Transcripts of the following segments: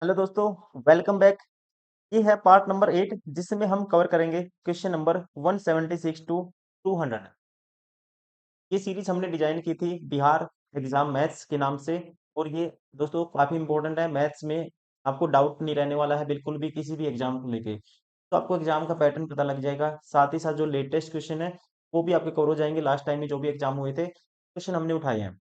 Hello दोस्तों, welcome back. ये है पार्ट नंबर 8 जिसमें हम कवर करेंगे क्वेश्चन नंबर 176 टू 200। ये सीरीज हमने डिजाइन की थी बिहार एग्जाम मैथ्स के नाम से। और ये दोस्तों काफी इंपॉर्टेंट है मैथ्स में। आपको डाउट नहीं रहने वाला है बिल्कुल भी किसी भी एग्जाम को लेके। तो आपको एग्जाम का पैटर्न पता लग जाएगा, साथ ही साथ जो लेटेस्ट क्वेश्चन है वो भी आपके कवर हो जाएंगे। लास्ट टाइम में जो भी एग्जाम हुए थे क्वेश्चन हमने उठाए हैं।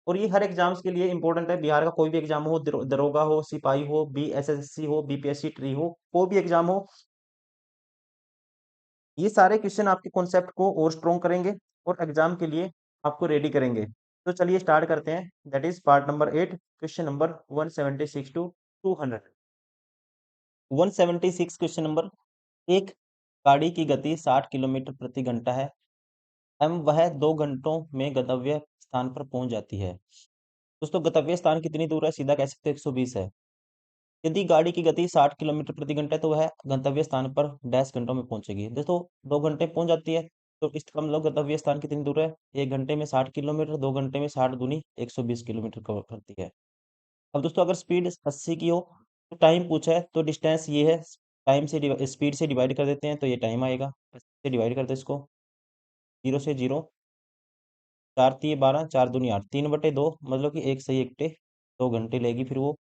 और ये हर एग्जाम्स के लिए इंपॉर्टेंट है। बिहार का कोई भी एग्जाम हो, दरोगा हो, सिपाही हो, बीएसएससी हो, बीपीएससी ट्री हो, कोई भी एग्जाम हो, ये सारे क्वेश्चन आपके कॉन्सेप्ट को और स्ट्रॉन्ग करेंगे और एग्जाम के लिए आपको रेडी करेंगे। तो चलिए स्टार्ट करते हैं। That is part number 8, question number 176 to 200। 176 question number. एक गाड़ी की गति 60 किलोमीटर प्रति घंटा है। वह 2 घंटों में गंतव्य स्थान पर पहुंच जाती है। दोस्तों गंतव्य स्थान कितनी दूर है, सीधा कह सकते हैं 120 है। यदि गाड़ी की गति 60 किलोमीटर प्रति घंटा है तो वह गंतव्य स्थान पर डैश घंटों में पहुंचेगी। दोस्तों 2 घंटे पहुंच जाती है। तो इसका मतलब गंतव्य स्थान कितनी दूर है, 1 घंटे में 60 किलोमीटर, 2 घंटे में 60 दूनी 120 किलोमीटर कवर करती है। अब दोस्तों अगर स्पीड 80 की हो तो टाइम पूछा है तो डिस्टेंस ये है, टाइम से स्पीड से डिवाइड कर देते हैं तो ये टाइम आएगा। 80 से डिवाइड करते हैं इसको, 0 से 0, 4 × 3 = 12, 4 दूनी 8, 3/2, मतलब कि 1 सही 1 2 घंटे लेगी। फिर वो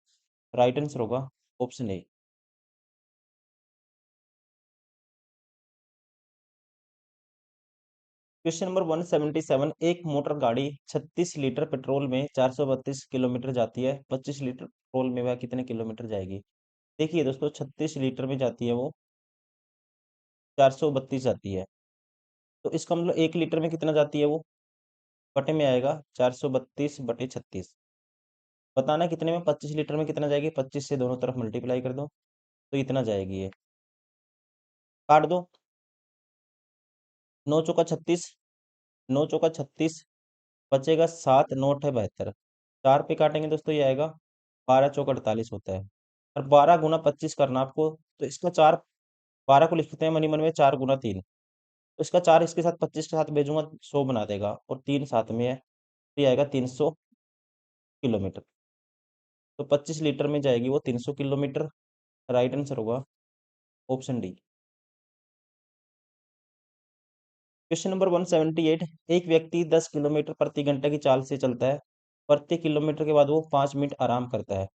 राइट आंसर होगा ऑप्शन ए। Question number 177। एक मोटर गाड़ी 36 लीटर पेट्रोल में 432 किलोमीटर जाती है। 25 लीटर पेट्रोल में वह कितने किलोमीटर जाएगी। देखिए दोस्तों 36 लीटर में जाती है वो, 432 जाती है। तो इसका मतलब 1 लीटर में कितना जाती है वो, बटे में आएगा 432/36। बताना कितने में, 25 लीटर में कितना जाएगी, 25 से दोनों तरफ मल्टीप्लाई कर दो तो इतना जाएगी ये। काट दो, 9 × 4 = 36, 9 × 4 = 36, बचेगा 7, 9 × 8 = 72। 4 पे काटेंगे दोस्तों ये आएगा 12 × 4 = 48 होता है। और 12 × 25 करना आपको, तो इसका 4, 12 को लिख सकते हैं मनी मन में 4 × 3। तो इसका 4 इसके साथ 25 के साथ भेजूंगा 100 बना देगा, और 3 साथ में है तो ये आएगा 300 किलोमीटर। तो 25 लीटर में जाएगी वो 300 किलोमीटर। राइट आंसर होगा ऑप्शन डी। Question number 178। एक व्यक्ति 10 किलोमीटर प्रति घंटे की चाल से चलता है। प्रत्येक किलोमीटर के बाद वो 5 मिनट आराम करता है।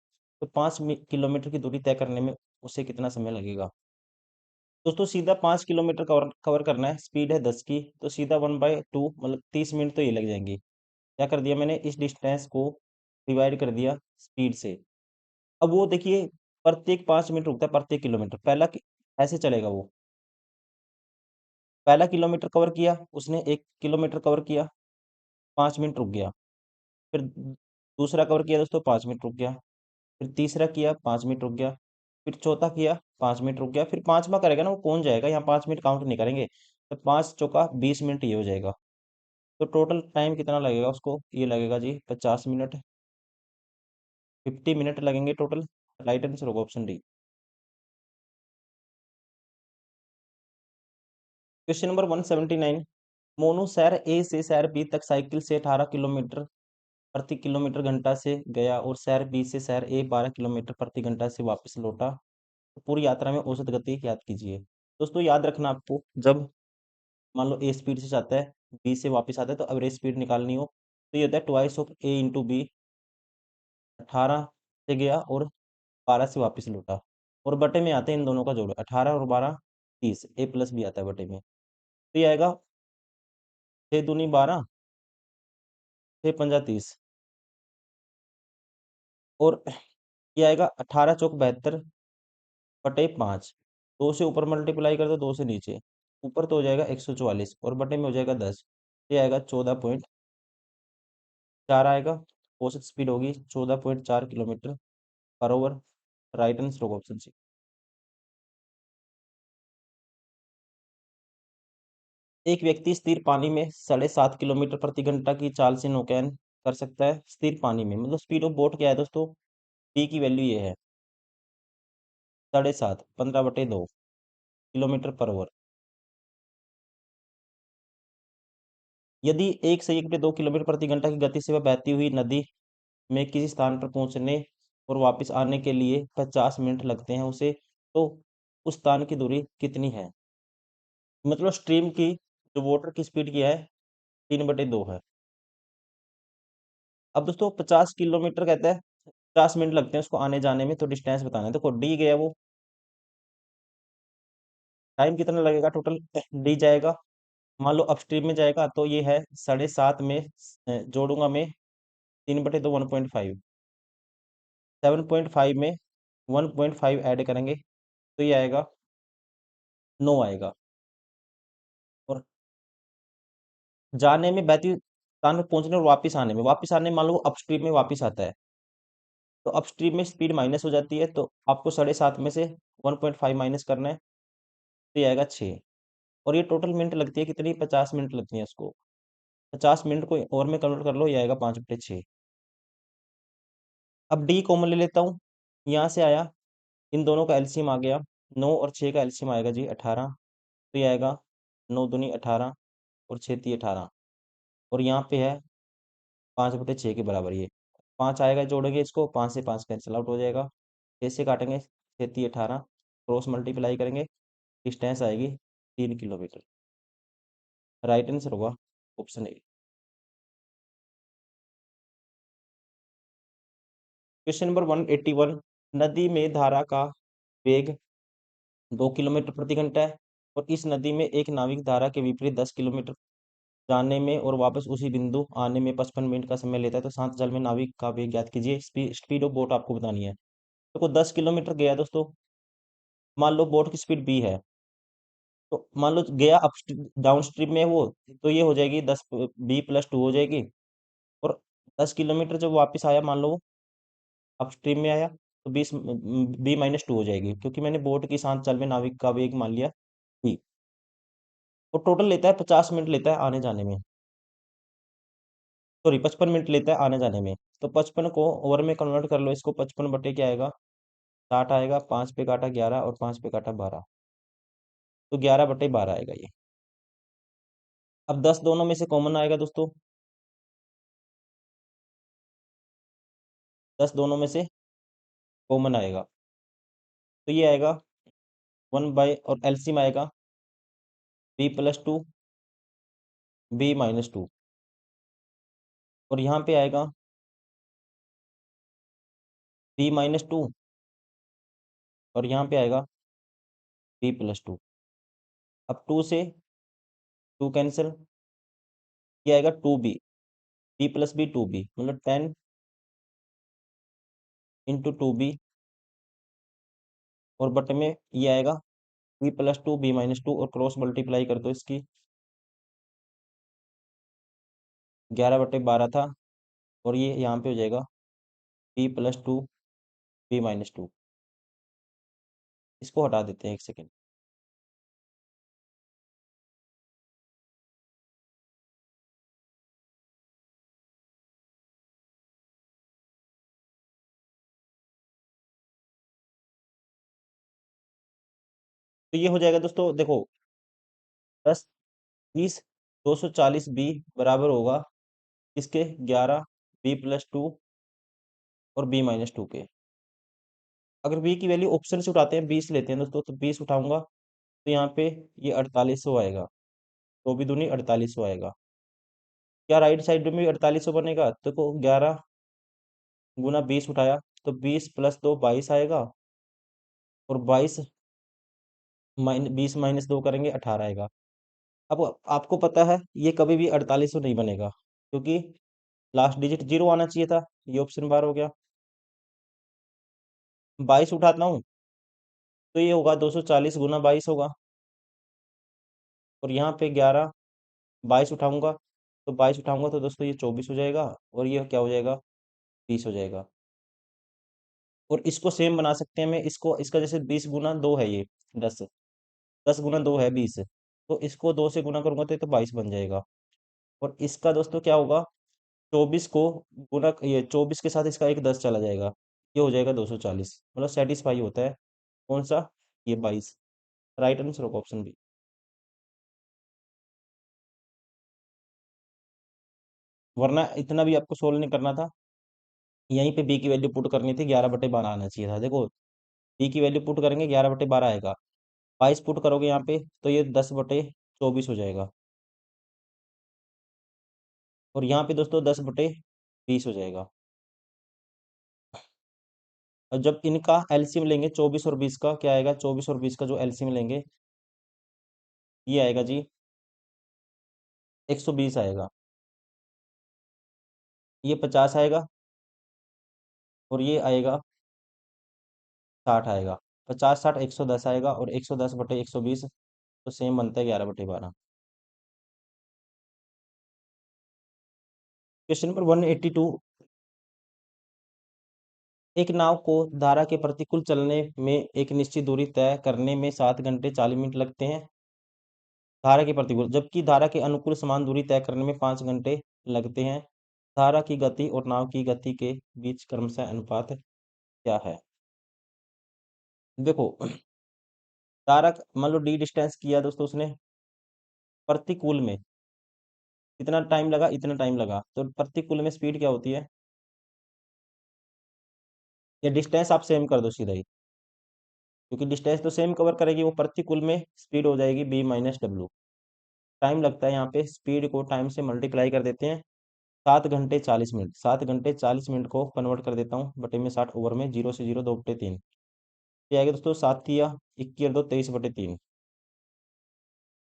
तो 5 किलोमीटर की दूरी तय करने में उसे कितना समय लगेगा। दोस्तों सीधा 5 किलोमीटर कवर करना है, स्पीड है 10 की, तो सीधा 1/2 मतलब 30 मिनट तो ये लग जाएंगे। क्या कर दिया मैंने, इस डिस्टेंस को डिवाइड कर दिया स्पीड से। अब वो देखिए प्रत्येक 5 मिनट रुकता है प्रत्येक किलोमीटर। ऐसे चलेगा वो, पहला किलोमीटर कवर किया उसने, 1 किलोमीटर कवर किया, 5 मिनट रुक गया। फिर दूसरा कवर किया दोस्तों, 5 मिनट रुक गया। फिर तीसरा किया, 5 मिनट रुक गया। फिर चौथा किया, 5 मिनट रुक गया। फिर पांचवा करेगा ना वो पहुंच जाएगा, यहाँ 5 मिनट काउंट नहीं करेंगे। तो 5 × 4 = 20 मिनट ये हो जाएगा। तो टोटल टाइम कितना लगेगा उसको, ये लगेगा जी 50 मिनट, 50 मिनट लगेंगे टोटल। राइट आंसर होगा option D. Question number 179। Monu शहर ए से शहर बी तक साइकिल से 18 किलोमीटर प्रति किलोमीटर घंटा से गया और शहर बी से शहर ए 12 किलोमीटर प्रति घंटा से वापस लौटा। तो पूरी यात्रा में औसत गति याद कीजिए। दोस्तों याद रखना आपको, जब मान लो ए स्पीड से जाता है, बी से वापस आता है, तो एवरेज स्पीड निकालनी हो तो ये होता है twice of a into b. 18 से गया और 12 से वापस लौटा, और बटे में आते हैं इन दोनों का जोड़, 18 और 12 30, ए प्लस बी आता है बटे में। तो ये आएगा 6 दूनी 12, 6 × 5 = 30, और ये आएगा 18 × 4 = 72/5। 2 से ऊपर मल्टीप्लाई कर दो, 2 से नीचे, ऊपर तो हो जाएगा 144 और बटे में हो जाएगा 10। ये आएगा 14.4 आएगा। औसत स्पीड होगी 14.4 kilometre per hour. Right answer होगा ऑप्शन सी। एक व्यक्ति स्थिर पानी में 7.5 किलोमीटर प्रति घंटा की चाल से नौकायन कर सकता है। स्थिर पानी में मतलब स्पीड ऑफ बोट क्या है दोस्तों, टी की वैल्यू ये है 7.5, 15/2 किलोमीटर पर आवर। यदि 1 से 1/2 किलोमीटर प्रति घंटा की गति से वह बहती हुई नदी में किसी स्थान पर पहुंचने और वापस आने के लिए 50 मिनट लगते हैं उसे, तो उस स्थान की दूरी कितनी है? मतलब स्ट्रीम की जो वाटर की स्पीड क्या है, 3/2 है। अब दोस्तों 50 किलोमीटर कहता है, 50 मिनट लगते हैं उसको आने जाने में, तो डिस्टेंस बताना है। देखो डी गया वो, टाइम कितना लगेगा टोटल, डी जाएगा, मान लो अपस्ट्रीम में जाएगा, तो ये है 7.5 में जोड़ूंगा मैं 3/2 1.5, 7.5 में 1.5 ऐड करेंगे तो ये आएगा 9 आएगा। और जाने में 32 स्थान में पहुंचने और वापस आने में मान लो अपस्ट्रीम में वापस आता है, तो अपस्ट्रीम में स्पीड माइनस हो जाती है, तो आपको 7.5 में से 1.5 माइनस करना है, तो ये आएगा 6। और ये टोटल मिनट लगती है कितनी, 50 मिनट लगती है उसको। 50 मिनट को और में कन्वर्ट कर लो, ये आएगा 5/6। अब डी कॉमन ले लेता हूँ, यहाँ से आया, इन दोनों का एलसीएम आ गया, 9 और 6 का एलसीएम आएगा जी 18, तो ये आएगा 9 दूनी 18 और 6 ती 18, और यहाँ पे है 5/6 के बराबर ये 5 आएगा, जोड़ेंगे इसको, 5 से 5 कैंसिल आउट हो जाएगा, 6 से काटेंगे, 6 ती 18, क्रॉस मल्टीप्लाई करेंगे, डिस्टेंस आएगी 3 किलोमीटर। राइट आंसर होगा ऑप्शन ए। क्वेश्चन नंबर 181, नदी में धारा का वेग 2 किलोमीटर प्रति घंटा है, और इस नदी में एक नाविक धारा के विपरीत 10 किलोमीटर जाने में और वापस उसी बिंदु आने में 55 मिनट का समय लेता है, तो शांत जल में नाविक का वेग ज्ञात कीजिए। स्पीड ऑफ बोट आपको बतानी है। तो 10 किलोमीटर गया दोस्तों, मान लो बोट की स्पीड बी है, तो मान लो गया अप डाउन स्ट्रीम में वो, तो ये हो जाएगी 10 बी+2 हो जाएगी। और 10 किलोमीटर जब वापस आया, मान लो अपस्ट्रीम में आया, तो 20 बी-2 हो जाएगी, क्योंकि मैंने बोट की शांत चाल में नाविक का वेग मान लिया बी। और टोटल लेता है 50 मिनट लेता है आने जाने में, सॉरी 55 मिनट लेता है आने जाने में। तो 55 को ओवर में कन्वर्ट कर लो इसको, 55 क्या आएगा, 60 आएगा, 5 पे काटा 11 और 5 पे काटा 12, तो 11/12 आएगा ये। अब 10 दोनों में से कॉमन आएगा दोस्तों, 10 दोनों में से कॉमन आएगा, तो ये आएगा 1 और एलसीएम आएगा b+2 b-2, और यहाँ पे आएगा b-2, और यहाँ पे आएगा b+2। अब 2 से 2 कैंसिल, ये आएगा 2b, b+b 2b, मतलब 10 × 2b, और बटे में ये आएगा b+2 b-2, और क्रॉस मल्टीप्लाई कर दो इसकी, 11/12 था, और ये यहाँ पे हो जाएगा b+2 b-2। इसको हटा देते हैं 1 सेकेंड। तो ये हो जाएगा दोस्तों, देखो 10 20 240 बी बराबर होगा इसके 11 b+2 और b-2 के। अगर बी की वैल्यू ऑप्शन से उठाते हैं, 20 लेते हैं दोस्तों, तो 20 उठाऊंगा, तो यहाँ पे ये 4800 आएगा, तो भी दूनी 4800 आएगा। क्या राइट साइड में भी 4800 बनेगा? तो देखो 11 × 20 उठाया, तो 20+2 22 आएगा, और 20 - 2 करेंगे 18 आएगा। अब आपको पता है ये कभी भी 4800 नहीं बनेगा, क्योंकि लास्ट डिजिट 0 आना चाहिए था, ये ऑप्शन बार हो गया। 22 उठाता हूँ, तो ये होगा 240 × 22 होगा, और यहाँ पे 22 उठाऊंगा तो दोस्तों ये 24 हो जाएगा, और ये क्या हो जाएगा, 20 हो जाएगा। और इसको सेम बना सकते हैं, मैं इसको, इसका जैसे 20 × 2 है ये 10, 10 × 2 है 20, तो इसको 2 से गुना करूंगा तो ये तो 22 बन जाएगा। और इसका दोस्तों क्या होगा, 24 को गुना, ये 24 के साथ इसका एक 10 चला जाएगा, ये हो जाएगा 240, मतलब सेटिस्फाई होता है कौन सा, ये 22। राइट आंसर होगा ऑप्शन बी। वरना इतना भी आपको सोल्व नहीं करना था, यहीं पे बी की वैल्यू पुट करनी थी, 11/12 आना चाहिए था। देखो बी की वैल्यू पुट करेंगे 11/12 आएगा, 22 पुट करोगे यहाँ पे तो ये 10/24 हो जाएगा, और यहाँ पे दोस्तों 10/20 हो जाएगा। और जब इनका एलसीएम लेंगे 24 और 20 का, क्या आएगा, 24 और 20 का जो एलसीएम लेंगे ये आएगा जी 120 आएगा, ये 50 आएगा, और ये आएगा 60 आएगा। 50 60 110 आएगा, और 110/120 तो सेम बनता है 11/12। Question number 182। एक नाव को धारा के प्रतिकूल चलने में एक निश्चित दूरी तय करने में 7 घंटे 40 मिनट लगते हैं, धारा के प्रतिकूल, जबकि धारा के अनुकूल समान दूरी तय करने में 5 घंटे लगते हैं। धारा की गति और नाव की गति के बीच क्रमशः अनुपात क्या है? देखो धारा मान लो डी डिस्टेंस किया दोस्तों उसने, प्रतिकूल में कितना टाइम लगा, इतना टाइम लगा, तो प्रतिकूल में स्पीड क्या होती है, या डिस्टेंस आप सेम कर दो सीधा ही, क्योंकि डिस्टेंस तो सेम कवर करेगी, वो प्रतिकूल में स्पीड हो जाएगी b-w। टाइम लगता है यहाँ पे, स्पीड को टाइम से मल्टीप्लाई कर देते हैं, 7 घंटे 40 मिनट। 7 घंटे 40 मिनट को कन्वर्ट कर देता हूँ बटे में 60 ओवर में, 0 से 0 2/3, ये आएगा दोस्तों 7 और 2 23/3।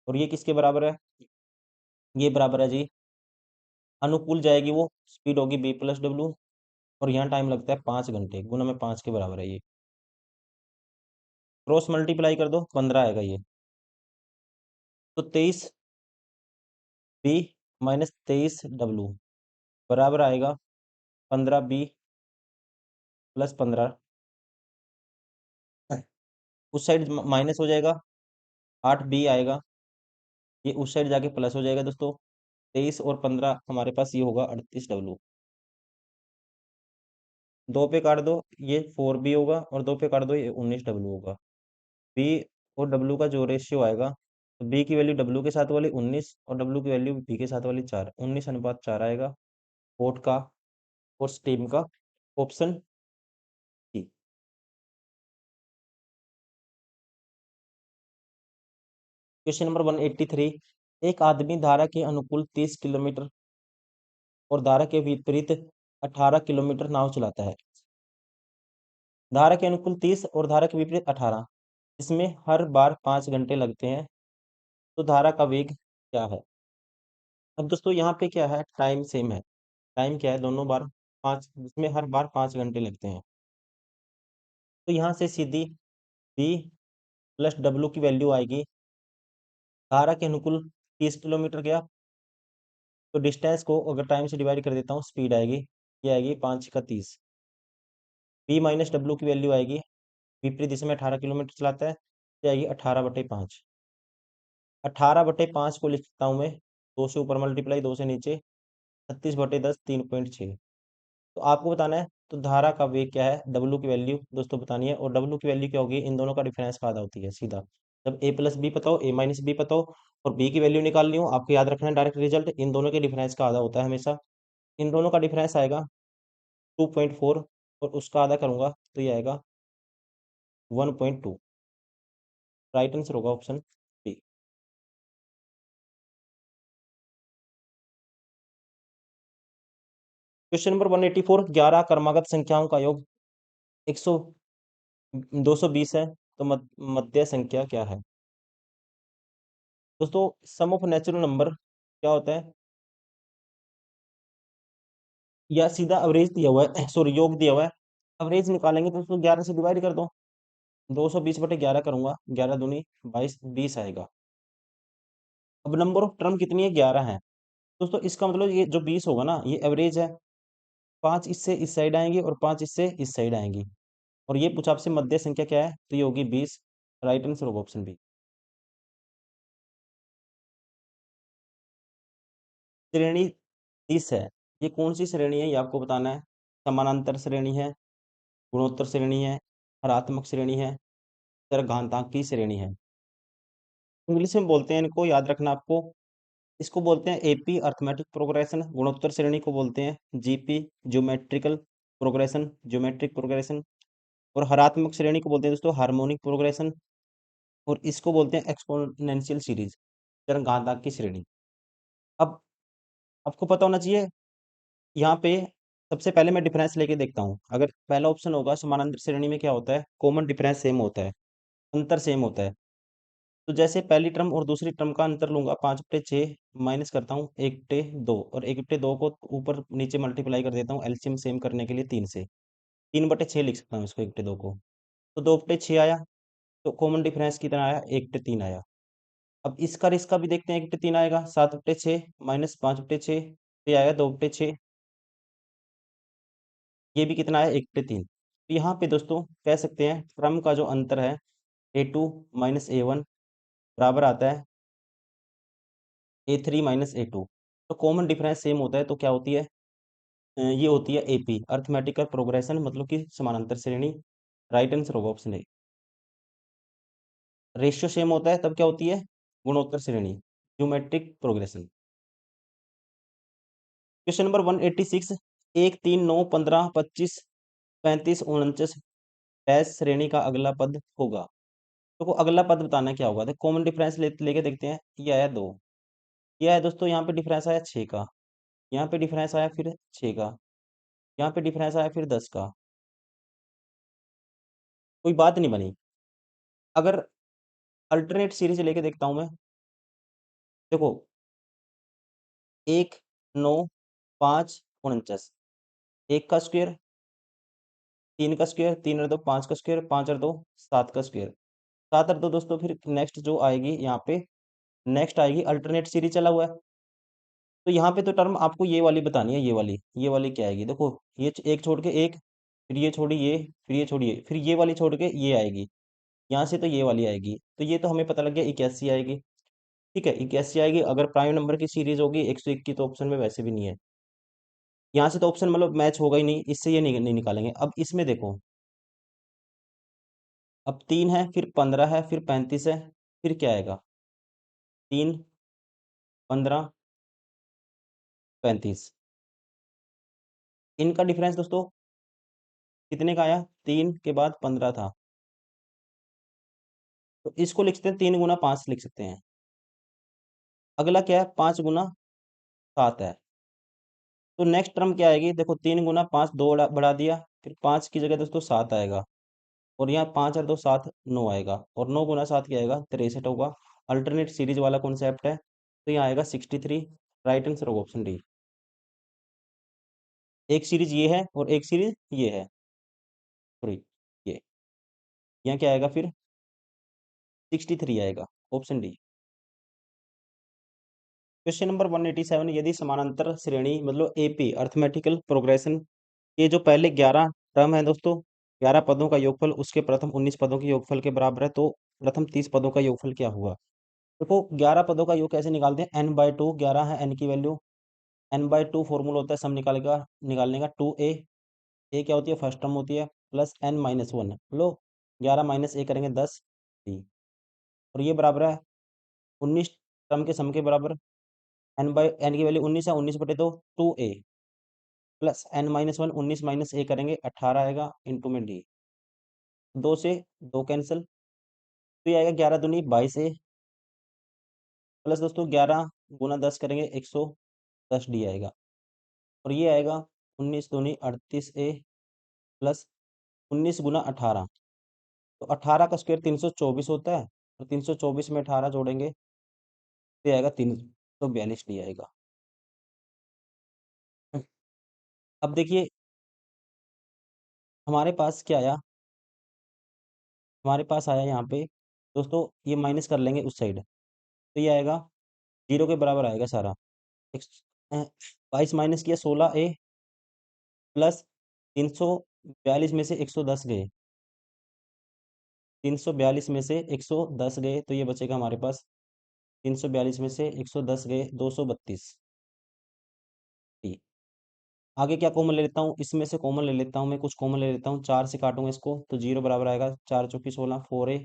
और ये किसके बराबर है, ये बराबर है जी, अनुकूल जाएगी वो, स्पीड होगी b+w, और यहाँ टाइम लगता है 5 घंटे, गुना में 5 के बराबर है ये, क्रॉस मल्टीप्लाई कर दो 15 आएगा ये, तो 23b-23w बराबर आएगा 15b+15, उस साइड माइनस हो जाएगा, 8b आएगा, ये उस साइड जाके प्लस हो जाएगा दोस्तों, 23 और 15 हमारे पास ये होगा 38w, 2 पे काट दो ये 4b होगा, और 2 पे काट दो ये 19w होगा। बी और डब्ल्यू का जो रेशियो आएगा, तो बी की वैल्यू डब्ल्यू के साथ वाली 19, और डब्ल्यू की वैल्यू बी के साथ वाली 4, 19:4 आएगा पोर्ट का और स्टीम का, ऑप्शन डी। Question number 183। एक आदमी धारा के अनुकूल 30 किलोमीटर और धारा के विपरीत 18 किलोमीटर नाव चलाता है। धारा के अनुकूल 30 और धारा के विपरीत 18, इसमें हर बार 5 घंटे लगते हैं, तो धारा का वेग क्या है? अब दोस्तों यहाँ पे क्या है, टाइम सेम है, टाइम क्या है, दोनों बार 5, इसमें हर बार 5 घंटे लगते हैं, तो यहाँ से सीधी b+w की वैल्यू आएगी, धारा के अनुकूल 30 किलोमीटर गया, तो डिस्टेंस को अगर टाइम से डिवाइड कर देता हूँ, स्पीड आएगी, ये आएगी 5 का 30, b-w की वैल्यू आएगी, विपरीत दिशा में 18 किलोमीटर चलाता है, ये आएगी 18/5। 18/5 को लिखता हूँ मैं, 2 से ऊपर मल्टीप्लाई 2 से नीचे, 36/10 3.6। तो आपको बताना है तो धारा का वेग क्या है, डब्ल्यू की वैल्यू दोस्तों बतानी है, और डब्ल्यू की वैल्यू क्या होगी, इन दोनों का डिफरेंस का आधा होती है सीधा, जब a+b पता हो, a-b पता हो, और b की वैल्यू निकालनी हो, आपको याद रखना है डायरेक्ट रिजल्ट इन दोनों के डिफरेंस का आधा होता है हमेशा, इन दोनों का डिफरेंस आएगा 2.4, और उसका आधा करूंगा तो ये आएगा 1.2। राइट आंसर होगा ऑप्शन बी। Question number 184। 11 क्रमागत संख्याओं का योग 100 220 है, तो मध्य संख्या क्या है? दोस्तों सम ऑफ नेचुरल नंबर क्या होता है, या सीधा एवरेज दिया हुआ है, सॉरी योग दिया हुआ है, एवरेज निकालेंगे तो उसको 11 से डिवाइड कर दो, 220/11 करूंगा, 11 दूनी 22, 20 आएगा। अब नंबर ऑफ टर्म कितनी है, 11 है दोस्तों, इसका मतलब ये जो 20 होगा ना, ये एवरेज है, 5 इससे इस साइड आएंगे और 5 इससे इस साइड आएंगी, और ये पूछा आपसे मध्य संख्या क्या है, तो ये होगी 20। राइट आंसर होगा ऑप्शन बी। श्रेणी 30 है, ये कौन सी श्रेणी है ये आपको बताना है, समानांतर श्रेणी है, गुणोत्तर श्रेणी है, हरात्मक श्रेणी है, चरघातांकी श्रेणी है। इंग्लिश में बोलते हैं इनको, याद रखना आपको, इसको बोलते हैं एपी अर्थमेटिक प्रोग्रेशन, गुणोत्तर श्रेणी को बोलते हैं GP geometrical progression, geometric progression. और हरात्मक श्रेणी को बोलते हैं दोस्तों हार्मोनिक प्रोग्रेशन। और इसको बोलते हैं एक्सपोनेंशियल सीरीज, चरघातांक की श्रेणी। अब आपको पता होना चाहिए यहाँ पे, सबसे पहले मैं डिफरेंस लेके देखता हूँ। अगर पहला ऑप्शन होगा समानांतर श्रेणी में क्या होता है, कॉमन डिफरेंस सेम होता है, अंतर सेम होता है। तो जैसे पहली टर्म और दूसरी टर्म का अंतर लूंगा, 5/6 माइनस करता हूँ 1/2, और 1/2 को ऊपर नीचे मल्टीप्लाई कर देता हूँ एलसीएम सेम करने के लिए 3 से। 3/6 लिख सकता हूँ इसको, 1/2 को। तो 2/6 आया, तो कॉमन डिफरेंस कितना आया, 1/3 आया। अब इसका और इसका भी देखते हैं, 1/3 आएगा, 7/6 माइनस 5/6, तो ये आएगा 2/6। ये भी कितना है, 1/3। तो यहाँ पे दोस्तों कह सकते हैं क्रम का जो अंतर है A2 माइनस A1 बराबर आता है A3 माइनस A2। तो कॉमन डिफरेंस सेम होता है, तो क्या होती है, ये होती है AP, अर्थमेटिकल प्रोग्रेशन, मतलब कि समानांतर श्रेणी। राइट आंसर होगा ऑप्शन ए। रेशियो सेम होता है तब क्या होती है, गुणोत्तर श्रेणी, geometric progression. Question number 186, 1, 3, 9, 15, 25, 35, 49 dash श्रेणी का अगला पद होगा। तो को अगला पद बताना क्या होगा, तो कॉमन डिफरेंस लेके देखते हैं। ये आया 2, ये आया दोस्तों, यहाँ पे डिफरेंस आया 6 का, यहाँ पे डिफरेंस आया फिर 6 का, यहाँ पे डिफरेंस आया फिर 10 का। कोई बात नहीं बनी। अगर अल्टरनेट सीरीज लेके देखता हूं मैं, देखो 1, 9, 5, 49, 1 का स्क्वायर, 3 का स्क्वायर, 3 और 2 5 का स्क्वायर, 5 और 2 7 का स्क्वायर, 7 और 2 दोस्तों, फिर नेक्स्ट जो आएगी यहाँ पे, नेक्स्ट आएगी अल्टरनेट सीरीज चला हुआ है। तो यहाँ पे तो टर्म आपको ये वाली बतानी है, ये वाली क्या आएगी, देखो ये एक छोड़ के एक, फिर ये छोड़ी ये, फिर ये छोड़िए, फिर ये वाली छोड़ के ये आएगी, यहाँ से तो ये वाली आएगी। तो ये तो हमें पता लग गया 81 आएगी। ठीक है, 81 आएगी। अगर प्राइम नंबर की सीरीज होगी 121, तो ऑप्शन में वैसे भी नहीं है। यहाँ से तो ऑप्शन मतलब मैच होगा ही नहीं, इससे ये नहीं निकालेंगे। अब इसमें देखो, अब 3 है, फिर 15 है, फिर 35 है, फिर क्या आएगा, 3, 15, 35। इनका डिफरेंस दोस्तों कितने का आया, 3 के बाद 15 था। तो इसको लिख सकते हैं 3 × 5 लिख सकते हैं। अगला क्या है, 5 × 7 है। तो नेक्स्ट टर्म क्या आएगी, देखो 3 × 5, 2 बढ़ा दिया, फिर 5 की जगह दोस्तों 7 आएगा, और यहाँ 5 और 2 7, 9 आएगा, और 9 × 7 क्या आएगा, 63 होगा। अल्टरनेट सीरीज वाला कॉन्सेप्ट है, तो यहाँ आएगा 63। राइट आंसर होगा ऑप्शन डी। एक सीरीज ये है और एक सीरीज ये है, सॉरी ये, यहाँ क्या आएगा फिर, 63 आएगा, ऑप्शन डी। क्वेश्चन नंबर 187, यदि समानांतर श्रेणी मतलब एपी, अर्थमेटिकल प्रोग्रेशन, ये जो पहले 11 टर्म है दोस्तों, 11 पदों का योगफल उसके प्रथम 19 पदों के योगफल के बराबर है, तो प्रथम 30 पदों का योगफल क्या हुआ। देखो 11 पदों का योग कैसे निकालते हैं, n/2, 11 है n की वैल्यू, n/2 फॉर्मूला होता है सम निकालने का 2a, ए क्या होती है, फर्स्ट टर्म होती है, प्लस n-1, लो 11 माइनस ए करेंगे 10 डी, और ये बराबर है 19 टर्म के सम के बराबर। n की वैल्यू 19 है, 19/2 2a, प्लस n-1, 19 माइनस ए करेंगे 18 आएगा, इंटू में डी, 2 से 2 कैंसिल, तो ये आएगा 11 दूनी 22a, प्लस दोस्तों 11 × 10 करेंगे 110 डी आएगा, और ये आएगा 19 दूनी 38a, प्लस 19 × 18, तो 18 का स्क्वायर 324 होता है, और 324 में 18 जोड़ेंगे तो ये आएगा 342 डी आएगा। अब देखिए हमारे पास क्या आया, हमारे पास आया यहाँ पे दोस्तों, ये माइनस कर लेंगे उस साइड, तो ये आएगा 0 के बराबर आएगा सारा। 22 माइनस किया 16a, प्लस 342 में से 110 गए, 342 में से 110 गए, तो ये बचेगा हमारे पास 342 में से 110 गए 232 टी। आगे क्या कॉमन ले लेता हूँ, इसमें से कॉमन ले लेता हूँ मैं, कुछ कॉमन ले लेता हूँ, 4 से काटूंगा इसको तो 0 बराबर आएगा 4 चौकी 16, 4a,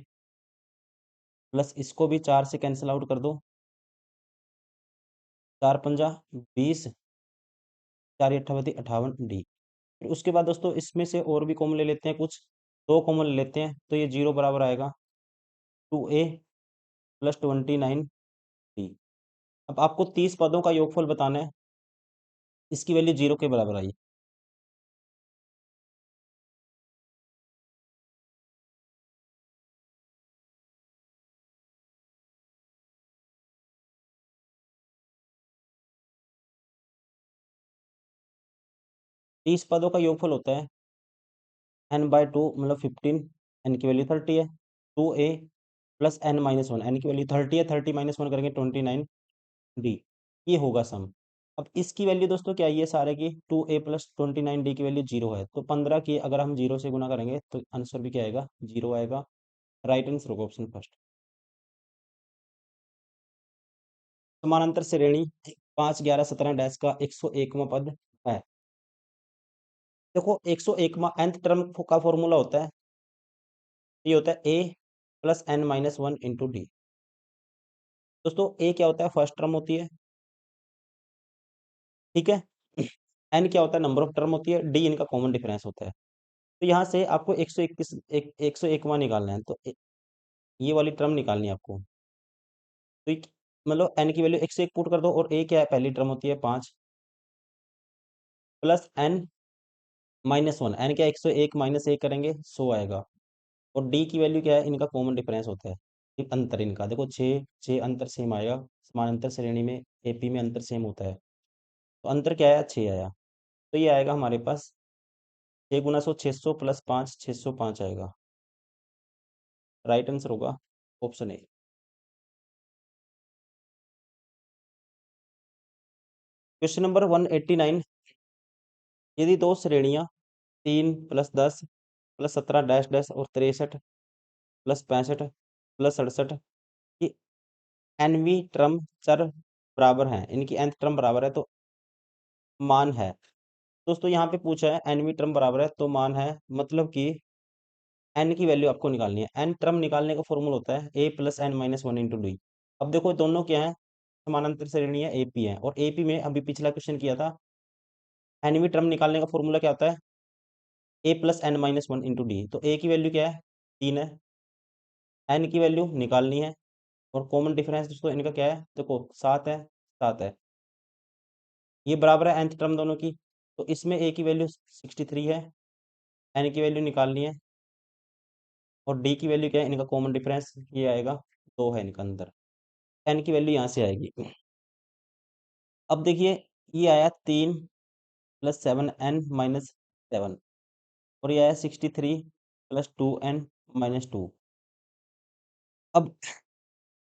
प्लस इसको भी 4 से कैंसिल आउट कर दो, 4 पंजा 20, 4 अट्ठावती 58 डी। फिर उसके बाद दोस्तों इसमें से और भी कॉमन ले लेते हैं, कुछ दो कॉमन ले लेते हैं, तो ये 0 बराबर आएगा 2a प्लस 29b। अब आपको 30 पदों का योगफल बताना है, इसकी वैल्यू 0 के बराबर आई। 30 पदों का योगफल होता है n/2 मतलब 15, n की वैल्यू 30 है, 2a प्लस n-1, n की वैल्यू 30 है, 30 - 1 करेंगे 29d, ये होगा सम। अब इसकी वैल्यू दोस्तों क्या है, ये सारे की 2a प्लस 29d की वैल्यू 0 है, तो 15 की अगर हम 0 से गुना करेंगे तो आंसर भी क्या आएगा, 0 आएगा। राइट आंसर होगा ऑप्शन फर्स्ट। समानांतर श्रेणी 5, 11, 17 डैश का 101वां पद है। देखो 101वां nth टर्म का फॉर्मूला होता है, ये होता है a plus n-1 into D. दोस्तों a क्या होता है, फर्स्ट टर्म होती है, ठीक है। n क्या होता है, नंबर ऑफ टर्म होती है, d इनका कॉमन डिफरेंस होता है। तो यहाँ से आपको 121 101वां निकालना है, तो ये वाली टर्म निकालनी है आपको। तो मतलब n की वैल्यू 101 पुट कर दो, और a क्या है, पहली टर्म होती है 5 प्लस n-1, n क्या 101 माइनस 1 करेंगे 100 आएगा। और d की वैल्यू क्या है, इनका कॉमन डिफरेंस होता है, ये अंतर इनका देखो 6 6 अंतर सेम आएगा, समानांतर श्रेणी में एपी में अंतर सेम होता है, तो अंतर क्या आया, 6 आया। तो ये आएगा हमारे पास 6 गुना 100 600 प्लस 5 605 आएगा। राइट आंसर होगा ऑप्शन ए। क्वेश्चन नंबर 189, यदि दो श्रेणियां 3 प्लस 10 प्लस 17 डैश डैश और 63 प्लस 65 प्लस 67 की एनवी टर्म चर बराबर हैं, इनकी nth टर्म बराबर है, तो मान है। दोस्तों यहाँ पे पूछा है एनवी टर्म बराबर है तो मान है, मतलब कि एन की वैल्यू आपको निकालनी है। एन टर्म निकालने का फॉर्मूला होता है A plus n-1 into D. अब देखो दोनों क्या है, समानांतर श्रेणी है, एपी है, और एपी में अभी पिछला क्वेश्चन किया था, एनवी टर्म निकालने का फॉर्मूला क्या होता है, A plus n-1 into D. तो ए की वैल्यू क्या है, 3 है, एन की वैल्यू निकालनी है, और कॉमन डिफरेंस दोस्तों इनका क्या है, देखो 7 है, 7 है, ये बराबर है nth टर्म दोनों की। तो इसमें ए की वैल्यू 63 है, एन की वैल्यू निकालनी है, और डी की वैल्यू क्या है, इनका कॉमन डिफरेंस ये आएगा 2 है इनका अंदर, एन की वैल्यू यहाँ से आएगी। अब देखिए ये आया 3 प्लस 7n-7, और ये आया 63 प्लस 2n-2। अब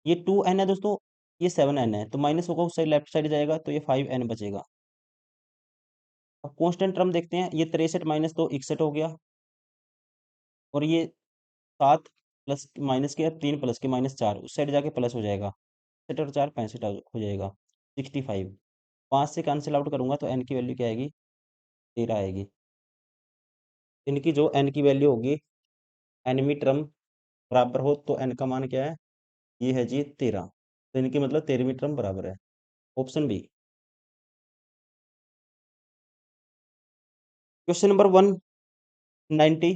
ये 2n है दोस्तों, ये 7n है, तो माइनस होगा उस साइड, लेफ्ट साइड जाएगा, तो ये 5n बचेगा। अब कांस्टेंट टर्म देखते हैं, ये 63 माइनस 2 61 हो गया, और ये 7 प्लस माइनस के 3 प्लस के -4 उस साइड जाके प्लस हो जाएगा, 67 और 4 65 हो जाएगा, 65। 5 से कैंसिल आउट करूंगा तो एन की वैल्यू क्या आएगी, 13 आएगी। इनकी जो एन की वैल्यू होगी, एनवी टर्म बराबर हो तो एन का मान क्या है, ये है जी 13, तो इनकी मतलब 13वीं टर्म बराबर है, ऑप्शन बी। क्वेश्चन नंबर 190,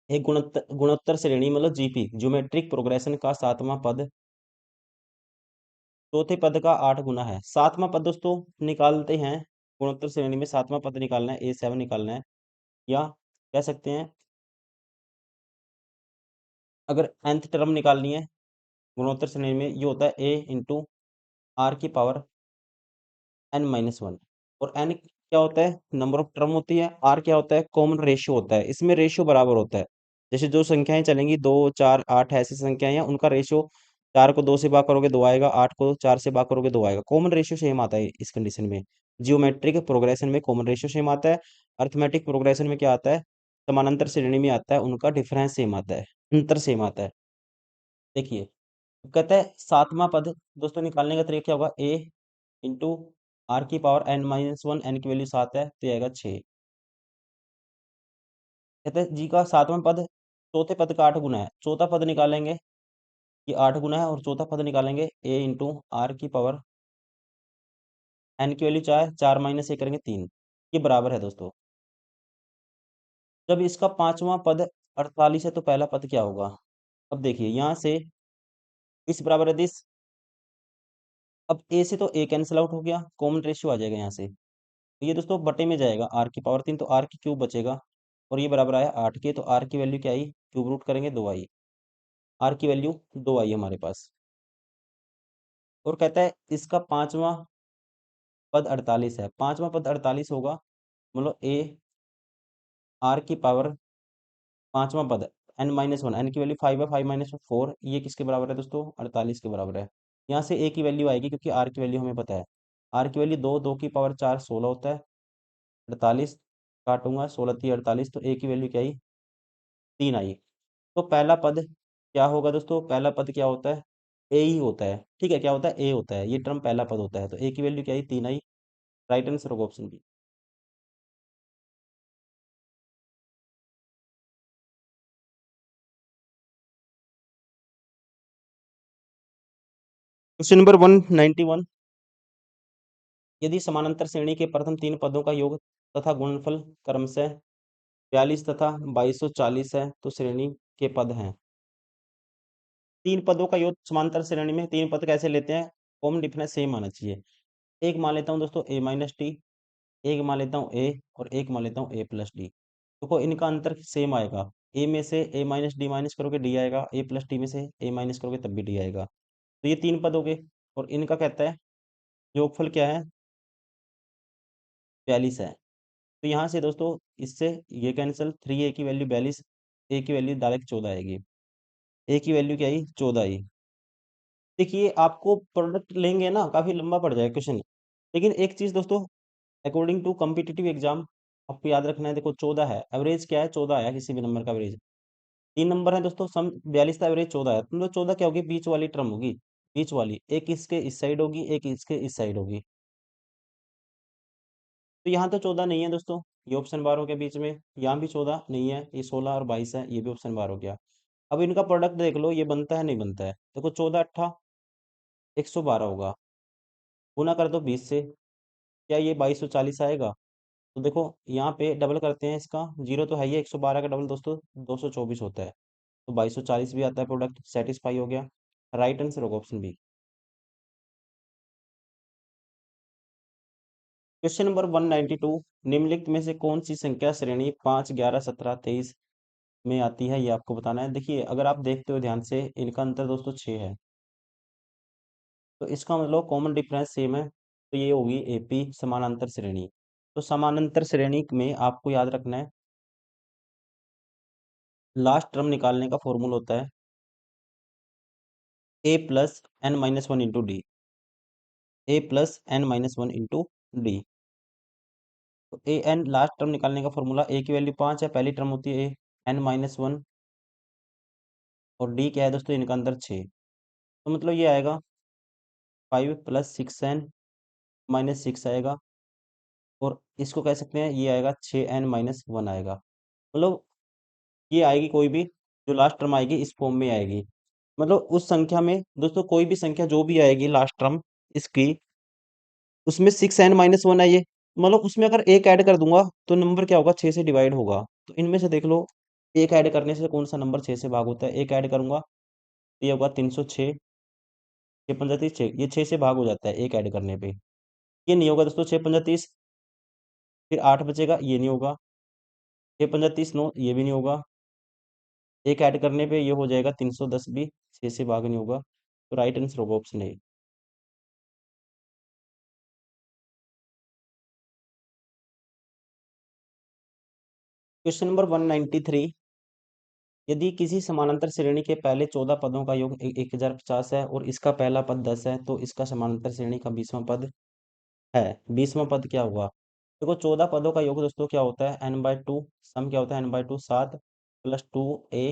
एक गुणोत्तर श्रेणी मतलब जीपी ज्योमेट्रिक प्रोग्रेशन का 7वां पद चौथे पद का 8 गुना है। 7वां पद दोस्तों निकालते हैं, गुणोत्तर श्रेणी में 7वां पद निकालना है, A7 निकालना है, या कह सकते हैं अगर nth टर्म निकालनी है गुणोत्तर श्रेणी में, ये होता है a इंटू आर की पावर n-1, और n क्या होता है, नंबर ऑफ टर्म होती है, r क्या होता है, कॉमन रेशियो होता है, इसमें रेशियो बराबर होता है। जैसे जो संख्याएं चलेंगी 2 4 8 ऐसी संख्याएं हैं, उनका रेशियो 4 को 2 से भाग करोगे 2 आएगा, 8 को 4 से भाग करोगे 2 आएगा, कॉमन रेशियो सेम आता है इस कंडीशन में। जियोमेट्रिक प्रोग्रेशन में कॉमन रेशियो सेम आता है, अर्थमेटिक प्रोग्रेशन में क्या आता है, समानांतर श्रेणी में आता है, उनका डिफरेंस सेम आता है, अंतर सेम आता है। देखिए कहता है 7वां पद दोस्तों निकालने का तरीका क्या होगा, a इंटू आर की पावर n-1, n की वैल्यू 7 है तो ये आएगा 6। कहते हैं जी का 7वां पद चौथे पद का 8 गुना है, चौथा पद निकालेंगे, ये 8 गुना है, और चौथा पद निकालेंगे a इंटू आर की पावर n की वैल्यू 4, 4 - 1 करेंगे 3, ये बराबर है दोस्तों। जब इसका पांचवा पद 48 है तो पहला पद क्या होगा? अब देखिए यहाँ से इस बराबर है दिस। अब ए से तो ए कैंसिल आउट हो गया, कॉमन रेशियो आ जाएगा यहाँ से। तो ये दोस्तों बटे में जाएगा, आर की पावर 3 तो आर की क्यूब बचेगा, और ये बराबर आया 8 के, तो आर की वैल्यू क्या आई? क्यूब रूट करेंगे 2 आई। आर की वैल्यू 2 आई हमारे पास। और कहता है इसका पांचवा पद 48 है, पांचवा पद 48 होगा, मतलब ए आर की पावर पांचवा पद एन माइनस वन, एन की वैल्यू 5 है, 5 माइनस 4, ये किसके बराबर है दोस्तों? 48 के बराबर है। यहाँ से ए की वैल्यू आएगी क्योंकि आर की वैल्यू हमें पता है। आर की वैल्यू 2, 2 की पावर 4 16 होता है, 48 काटूंगा, 16 थी 48, तो ए की वैल्यू क्या आई? 3 आई। तो पहला पद क्या होगा दोस्तों? पहला पद क्या होता है? ए ही होता है, ठीक है, क्या होता है? ए होता है, ये टर्म पहला पद होता है, तो ए की वैल्यू क्या आई? 3 आई। राइट आंसर होगा ऑप्शन बी। Question number 191। यदि समानांतर श्रेणी के प्रथम तीन पदों का योग तथा गुणनफल क्रमशः 42 तथा 2240 है तो श्रेणी के पद हैं। तीन पदों का योग समांतर श्रेणी में, तीन पद कैसे लेते हैं? कॉमन डिफरेंस सेम आना चाहिए। एक मान लेता हूँ दोस्तों ए माइनस टी, एक मान लेता हूँ ए, और एक मान लेता हूँ ए प्लस डी। देखो इनका अंतर सेम आएगा, ए में से ए माइनस डी माइनस करोगे डी आएगा, ए प्लस डी में से ए माइनस करोगे तब भी डी आएगा। तो ये तीन पद हो गए, और इनका कहता है योगफल क्या है? 42 है। तो यहाँ से दोस्तों इससे ये कैंसिल, 3 ए की वैल्यू 42, ए की वैल्यू डायरेक्ट 14 आएगी। ए की वैल्यू क्या आई? 14 आई। देखिए आपको प्रोडक्ट लेंगे ना, काफी लंबा पड़ जाएगा क्वेश्चन, लेकिन एक चीज दोस्तों, अकॉर्डिंग टू कॉम्पिटिटिव एग्जाम आपको याद रखना है। देखो 14 है, एवरेज क्या है? 14 आया, किसी भी नंबर का एवरेज। तीन नंबर है दोस्तों, सम 42 था, एवरेज 14 है, मतलब 14 क्या होगी? बीच वाली टर्म होगी, बीच वाली, एक इसके इस साइड होगी, एक इसके इस साइड होगी। तो यहाँ तो 14 नहीं है दोस्तों, ये ऑप्शन बार हो गया बीच में। यहाँ भी 14 नहीं है, ये 16 और 22 है, ये भी ऑप्शन बार हो गया। अब इनका प्रोडक्ट देख लो, ये बनता है नहीं बनता है? देखो 14 अट्ठा 112 होगा, गुना कर दो 20 से, क्या ये 2240 आएगा? तो देखो यहाँ पे डबल करते हैं इसका, जीरो तो है ही, 112 का डबल दोस्तों 224 होता है, तो 2240 भी आता है, प्रोडक्ट सेटिस्फाई हो गया। राइट आंसर होगा ऑप्शन बी। Question number 192। निम्नलिखित में से कौन सी संख्या श्रेणी 5, 11, 17, 23 में आती है? ये आपको बताना है। देखिए अगर आप देखते हो ध्यान से, इनका अंतर दोस्तों 6 है, तो इसका मतलब कॉमन डिफरेंस सेम है, तो ये होगी एपी समानांतर श्रेणी। तो समानांतर श्रेणी में आपको याद रखना है, लास्ट टर्म निकालने का फॉर्मूला होता है A plus N minus one into D, A plus N minus one into D. तो ए एन लास्ट टर्म निकालने का फॉर्मूला, ए की वैल्यू 5 है, पहली टर्म होती है ए एन माइनस वन, और डी क्या है दोस्तों? इनका अंदर 6, तो मतलब ये आएगा 5 प्लस 6n माइनस 6 आएगा, और इसको कह सकते हैं ये आएगा 6n माइनस वन आएगा। मतलब ये आएगी कोई भी, जो लास्ट टर्म आएगी इस फॉर्म में आएगी, मतलब उस संख्या में दोस्तों कोई भी संख्या जो भी आएगी लास्ट टर्म इसकी, उसमें 6n-1 है ये, मतलब उसमें अगर एक ऐड कर दूंगा तो नंबर क्या होगा? 6 से डिवाइड होगा। तो इनमें से देख लो, एक ऐड करने से कौन सा नंबर 6 से भाग होता है? एक ऐड करूंगा तो ये होगा 306, 6 5 ये 6 से भाग हो जाता है एक ऐड करने पे। ये नहीं होगा दोस्तों, 6 5 30, फिर 8 बचेगा, ये नहीं होगा, 6 5 30 9, ये भी नहीं होगा, एक ऐड करने पे ये हो जाएगा 310 भी, 6 से भाग नहीं होगा। तो राइट आंसर होगा ऑप्शन ए। Question number 193। यदि किसी समानांतर श्रेणी के पहले 14 पदों का योग 1050 है और इसका पहला पद 10 है, तो इसका समानांतर श्रेणी का 20वां पद है। 20वां पद क्या होगा? देखो 14 पदों का योग दोस्तों क्या होता है? n/2, सम क्या होता है? n/2 7 plus 2a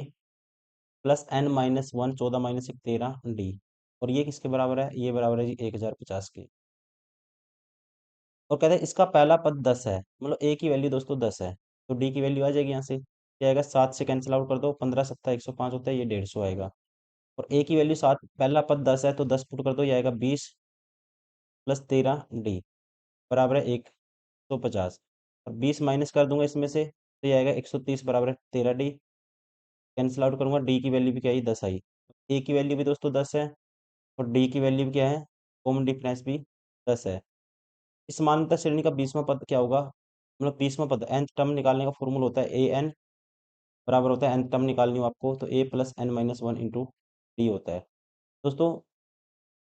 plus n-1, 14 minus 1 13 D, और ये किसके बराबर है? ये बराबर है जी 1050 के। और कहते हैं इसका पहला पद 10 है, मतलब ए की वैल्यू दोस्तों 10 है, तो डी की वैल्यू आ जाएगी यहाँ से, क्या आएगा? 7 से कैंसिल आउट कर दो, 15 7 105 होता है, ये 150 आएगा। और ए की वैल्यू 7, पहला पद 10 है, तो 10 पुट कर दो, ये आएगा 20 प्लस 13 डी, बराबर है 150। और 20 माइनस कर दूंगा इसमें से, तो ये आएगा 130 बराबर है 13D। कैंसिल आउट करूंगा, डी की वैल्यू भी क्या आई 10 आई। ए की वैल्यू भी दोस्तों 10 है और डी की वैल्यू भी क्या है, कॉमन डिफरेंस भी 10 है। इस समानांतर श्रेणी का 20वां पद क्या होगा, मतलब 20वां पद nth टर्म निकालने का फॉर्मूला होता है ए एन बराबर होता है nth टर्म निकालनी हो आपको तो a plus N minus one into d होता है। दोस्तों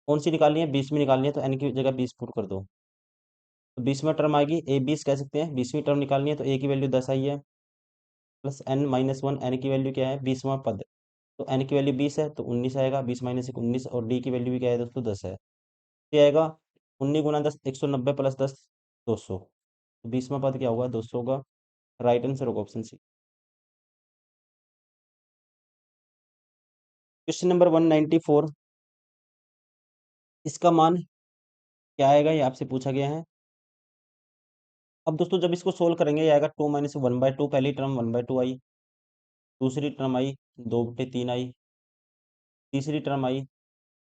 कौन सी निकालनी है, 20वीं निकालनी है तो n की जगह 20 पुट कर दो, तो 20वां टर्म आएगी ए 20 कह सकते हैं। 20वीं टर्म निकालनी है तो ए की वैल्यू 10 आई है plus N minus one, n की वैल्यू क्या है 20वां पद, तो एन की वैल्यू 20 है तो 19 आएगा, 20 माइनस एक 19, और डी की वैल्यू भी क्या है दोस्तों 10 है। ये आएगा 19 गुना 10 190 प्लस 10 200, तो 20वां पद क्या होगा 200 होगा। राइट आंसर होगा ऑप्शन सी। क्वेश्चन नंबर 194, इसका मान क्या आएगा ये आपसे पूछा गया है। अब दोस्तों जब इसको सोल्व करेंगे ये आएगा 2 माइनस 1/2, पहली टर्म 1/2 आई, दूसरी टर्म आई 2/3 आई, तीसरी टर्म आई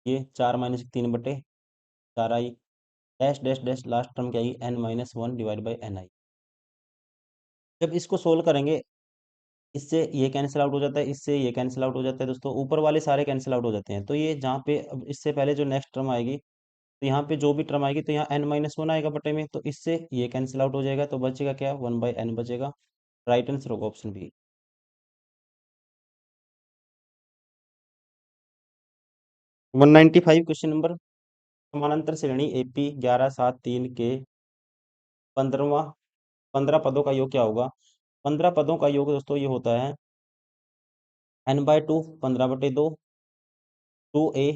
ये 4 - 3/4 आई, dash dash dash last term क्या आई n-1 डिवाइड बाई n आई। जब इसको सोल्व करेंगे इससे ये कैंसिल आउट हो जाता है, इससे ये कैंसिल आउट हो जाता है दोस्तों, ऊपर वाले सारे कैंसिल आउट हो जाते हैं। तो ये जहाँ पे अब इससे पहले जो नेक्स्ट टर्म आएगी तो यहाँ पे जो भी टर्म आएगी तो यहाँ n-1 आएगा बटे में, तो इससे ये कैंसिल आउट हो जाएगा तो बचेगा क्या 1/n बचेगा। राइट आंसर होगा ऑप्शन बी। 195 क्वेश्चन नंबर, समानांतर श्रेणी एपी 11 7 3 के 15 पदों का योग क्या होगा। 15 पदों का योग दोस्तों ये होता है n/2 15/2 2a,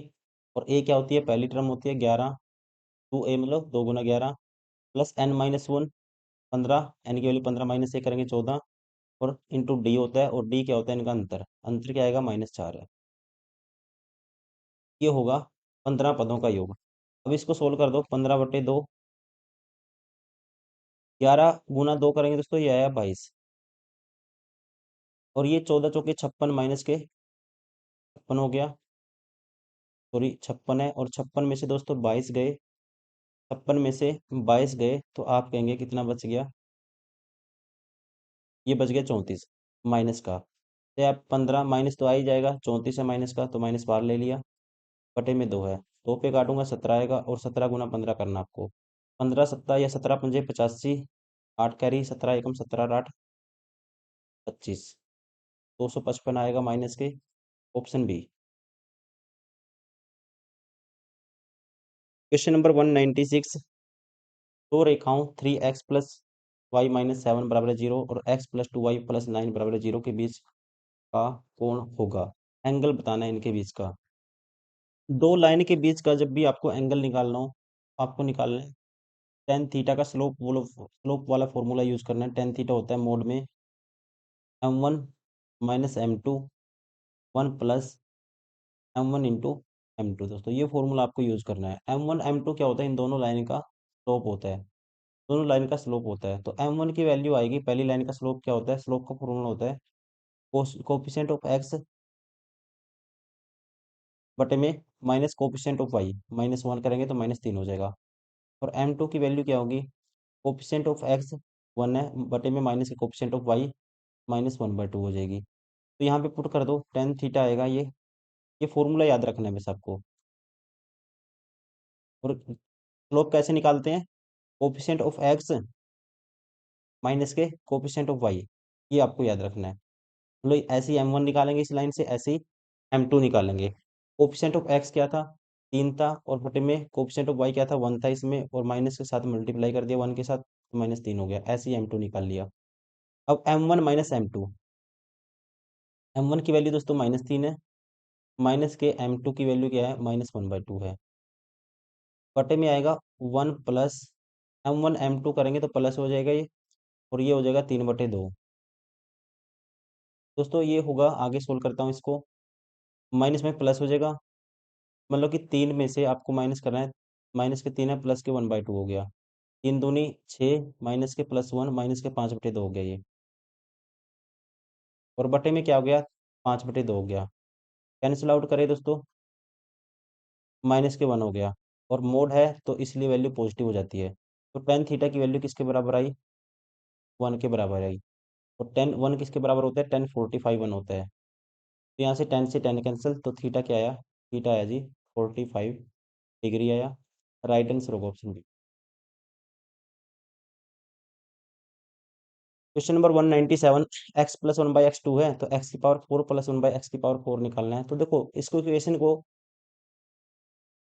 और a क्या होती है पहली टर्म होती है 11, 2a मतलब 2 गुना 11 प्लस n-1 15, n की वैल्यू 15 माइनस 1 करेंगे 14, और इंटू डी होता है, और डी क्या होता है इनका अंतर, अंतर क्या आएगा -4 है। ये होगा 15 पदों का योग। अब इसको सोल्व कर दो, 15/2 11 गुना 2 करेंगे दोस्तों ये आया 22, और ये 14 × 4 = 56 माइनस के 56 हो गया, सॉरी 56 है, और 56 में से दोस्तों 22 गए, 56 में से 22 गए तो आप कहेंगे कितना बच गया, ये बच गया 34 माइनस का, तो आप 15 माइनस तो आ ही जाएगा, 34 है माइनस का तो माइनस बाहर ले लिया, बटे में 2 है, 2 पे काटूंगा 17 आएगा, और 17 गुना 15 करना आपको, 15 सत्ता या 17 पंजे 85, 8 कैरी 17 एकम 17 8 25, 255 आएगा माइनस के, ऑप्शन बी। क्वेश्चन नंबर 196, दो रेखाओं 3x प्लस वाई माइनस 7 बराबर है 0 और x प्लस 2y प्लस 9 बराबर है 0 के बीच का कोण होगा। एंगल बताना है इनके बीच का। दो लाइन के बीच का जब भी आपको एंगल निकालना हो, आपको निकालना है टेन थीटा का स्लोप वाला फॉर्मूला यूज करना है। टेन थीटा होता है मोड में m1 minus m2 1 plus m1 into m2। दोस्तों ये फॉर्मूला आपको यूज करना है। m1 m2 क्या होता है, इन दोनों लाइन का स्लोप होता है, दोनों लाइन का स्लोप होता है। तो m1 की वैल्यू आएगी, पहली लाइन का स्लोप क्या होता है, स्लोप का फॉर्मूला होता है कोफिशिएंट ऑफ x बटे में माइनस कोफिशिएंट ऑफ y, -1 करेंगे तो -3 हो जाएगा। और m2 की वैल्यू क्या होगी, कोफिशिएंट ऑफ x 1 है बटे में माइनस के कोफिशिएंट ऑफ y -1/2 हो जाएगी। तो यहाँ पे पुट कर दो, टेन थीटा आएगा ये फॉर्मूला याद रखना है बस आपको। और स्लोप कैसे निकालते हैं, कोफिशिएंट ऑफ x माइनस के कोफिशिएंट ऑफ y, ये आपको याद रखना है। मतलब ऐसे ही m1 निकालेंगे इस लाइन से, ऐसे ही m2 निकालेंगे। कोफिशिएंट ऑफ x क्या था 3 था, और बटे में कोफिशिएंट ऑफ y क्या था 1 था इसमें, और माइनस के साथ मल्टीप्लाई कर दिया 1 के साथ तो -3 हो गया, ऐसे ही m2 निकाल लिया। अब m1 माइनस m2, m1 की वैल्यू दोस्तों -3 है, माइनस के m2 की वैल्यू क्या है -1/2 है, बटे में आएगा 1 प्लस m1 m2 करेंगे तो प्लस हो जाएगा ये, और ये हो जाएगा 3/2। दोस्तों ये होगा, आगे सोल्व करता हूँ इसको, माइनस में प्लस हो जाएगा, मतलब कि 3 में से आपको माइनस करना है, माइनस के 3 है प्लस के 1/2 हो गया, 3 दूनी 6 माइनस के +1 माइनस के 5/2 हो गया ये, और बटे में क्या हो गया 5/2 हो गया, कैंसिल आउट करें दोस्तों -1 हो गया, और मोड है तो इसलिए वैल्यू पॉजिटिव हो जाती है। तो टेन थीटा की वैल्यू किसके बराबर आई 1 के बराबर आई। और 10 1 किसके बराबर होता है? 10 45 1 होता है। तो यहाँ से 10 कैंसिल, तो थीटा क्या आया? थीटा आया जी 45 डिग्री आया। राइट आंसर होगा option B. Question number 197, x plus 1/x2 है, तो एक्स की पावर 4 प्लस 1/x की पावर 4 निकालना है। तो देखो इसको इक्वेशन को,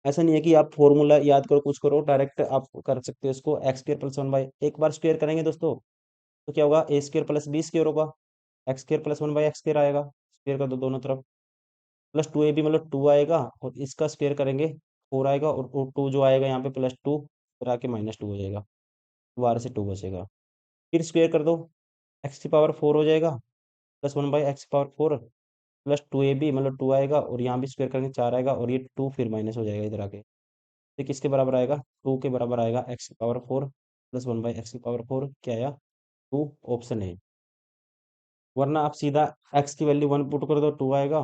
ऐसा नहीं है कि आप फॉर्मूला याद करो कुछ करो, डायरेक्ट आप कर सकते हो इसको। एक्स स्क्र प्लस 1 बाई, एक बार स्क्वेयर करेंगे दोस्तों तो क्या होगा? a² + b² होगा। x² + 1/x² आएगा, स्क्वेयर कर दो दोनों तरफ। प्लस 2ab मतलब 2 आएगा, और इसका स्क्वेयर करेंगे 4 आएगा, और 2 जो आएगा यहाँ पे +2 फिर आके -2 हो जाएगा, दोबारा से 2 बचेगा। फिर स्क्वेयर कर दो, एक्स की पावर 4 हो जाएगा, प्लस 1/x की पावर 4, प्लस 2ab मतलब 2 आएगा, और यहाँ भी स्क्वेयर करेंगे 4 आएगा, और ये 2 फिर माइनस हो जाएगा इधर आके। ये किसके बराबर आएगा? 2 के बराबर आएगा, एक्स की पावर 4 प्लस 1/x की पावर 4 क्या आया? 2, ऑप्शन है। वरना आप सीधा एक्स की वैल्यू 1 पुट कर दो 2 आएगा,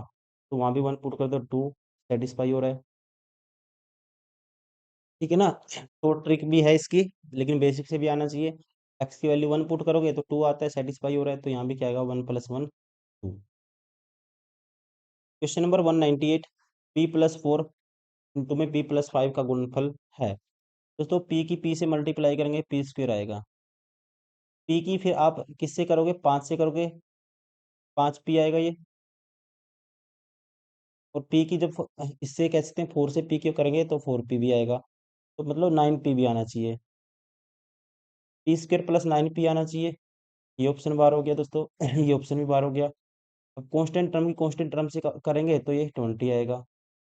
तो वहाँ भी 1 पुट कर दो 2 सेटिस्फाई हो रहा है। ठीक है ना? तो ट्रिक भी है इसकी, लेकिन बेसिक से भी आना चाहिए। एक्स की वैल्यू 1 पुट करोगे तो 2 आता है, सेटिस्फाई हो रहा है, तो यहाँ भी क्या आएगा? 1 + 1 2। क्वेश्चन नंबर 198, p+4 में p+5 का गुणनफल है। दोस्तों p की p से मल्टीप्लाई करेंगे p² आएगा। p की फिर आप किससे करोगे? 5 से करोगे, 5p आएगा ये। और p की जब इससे कह सकते हैं 4 से p क्यों करेंगे तो 4p भी आएगा, तो मतलब 9p भी आना चाहिए। p² + 9p आना चाहिए। ये ऑप्शन बार हो गया दोस्तों। ये ऑप्शन भी बार हो गया। अब कांस्टेंट टर्म की कांस्टेंट टर्म से करेंगे तो ये 20 आएगा।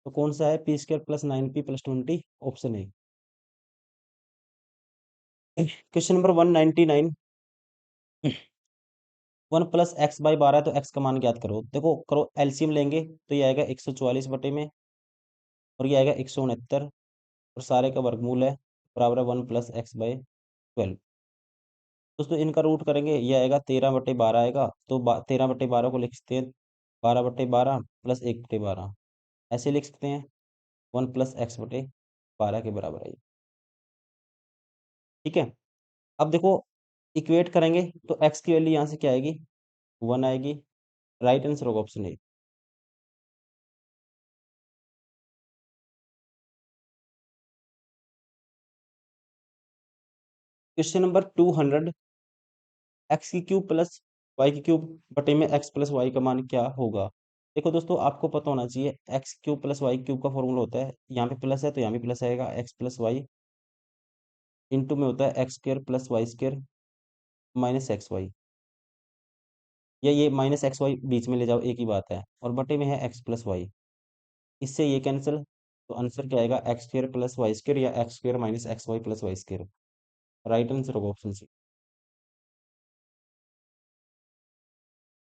तो कौन सा है? p² + 9p + 20, ऑप्शन है। क्वेश्चन नंबर 199, 1 + x/12 तो x का मान ज्ञात करो। देखो करो एलसीएम लेंगे तो ये आएगा 144 बटे में, और ये आएगा 169, और सारे का वर्गमूल है बराबर है 1 + x/12। दोस्तों इनका रूट करेंगे, ये आएगा 13/12 आएगा, तो 13/12 को लिख सकते हैं 12/12 + 1/12, ऐसे लिख सकते हैं 1 + x/12 के बराबर है ये। ठीक है। अब देखो इक्वेट करेंगे तो x की वैल्यू यहाँ से क्या आएगी? 1 आएगी। राइट आंसर होगा option A. Question number 200, x³ + y³ बटे में x + y का मान क्या होगा? देखो दोस्तों आपको पता होना चाहिए, x³ + y³ का फॉर्मूला होता है, यहाँ पे प्लस है तो यहाँ भी प्लस आएगा, x + y इंटू में होता है x² + y² -xy, या ये -xy बीच में ले जाओ एक ही बात है, और बटे में है x + y। इससे ये कैंसिल, तो आंसर क्या आएगा? x² + y² या x² - xy + y²। Right answer होगा ऑप्शन सी।